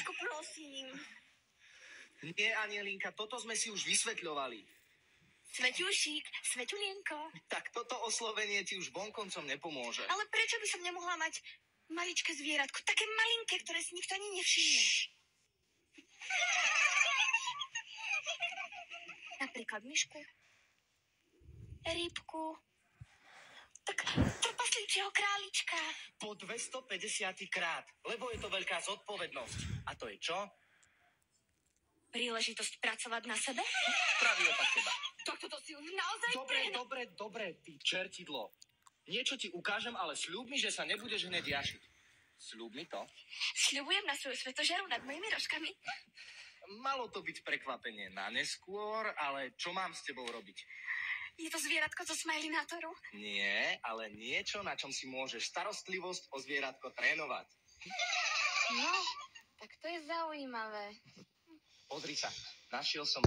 Maličko, prosím. Nie, Anielinka, toto sme si už vysvetľovali. Sveťušík, Sveťulienko. Tak toto oslovenie ti už vonkoncom nepomôže. Ale prečo by som nemohla mať maličké zvieratko? Také malinké, ktoré si nikto ani nevšimne. Napríklad myšku, rybku, tak trpaslíčieho králička. Po 250 krát, lebo je to veľká zodpovednosť. A to je čo? Príležitosť pracovať na sebe? Pravý opak teba. Tak toto si už naozaj... Dobre, ty čertidlo. Niečo ti ukážem, ale sľub mi, že sa nebudeš hneď jašiť. Sľub mi to? Sľubujem na svoju svetožeru nad mojimi rožkami. Malo to byť prekvapenie na neskôr, ale čo mám s tebou robiť? Je to zvieratko zo Smilenátoru? Nie, ale niečo, na čom si môžeš starostlivosť o zvieratko trénovať. No, tak to je zaujímavé. Pozri sa, našiel som